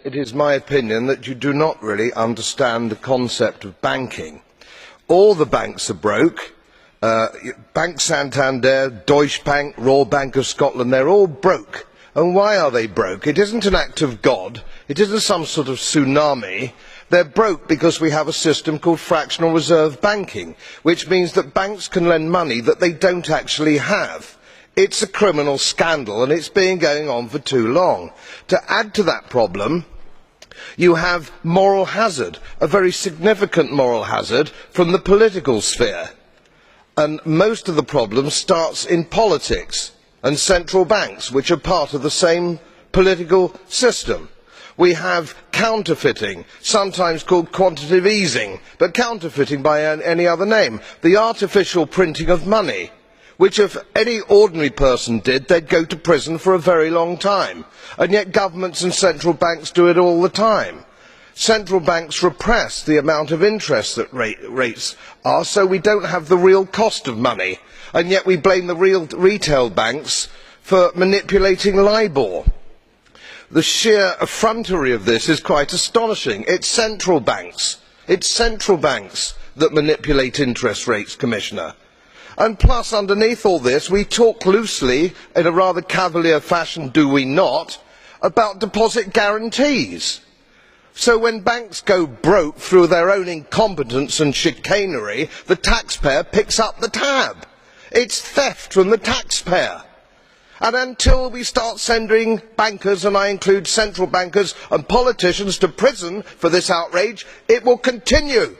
It is my opinion that you do not really understand the concept of banking. All the banks are broke. Bank Santander, Deutsche Bank, Royal Bank of Scotland, they're all broke. And why are they broke? It isn't an act of God. It isn't some sort of tsunami. They're broke because we have a system called fractional reserve banking, which means that banks can lend money that they don't actually have. It's a criminal scandal and it's been going on for too long. To add to that problem, you have moral hazard, a very significant moral hazard from the political sphere. And most of the problem starts in politics and central banks, which are part of the same political system. We have counterfeiting, sometimes called quantitative easing, but counterfeiting by any other name. The artificial printing of money, which if any ordinary person did, they'd go to prison for a very long time. And yet governments and central banks do it all the time. Central banks repress the amount of interest that rates are, so we don't have the real cost of money. And yet we blame the retail banks for manipulating LIBOR. The sheer effrontery of this is quite astonishing. It's central banks that manipulate interest rates, Commissioner. And plus, underneath all this, we talk loosely, in a rather cavalier fashion, do we not, about deposit guarantees. So when banks go broke through their own incompetence and chicanery, the taxpayer picks up the tab. It's theft from the taxpayer. And until we start sending bankers, and I include central bankers and politicians, to prison for this outrage, it will continue.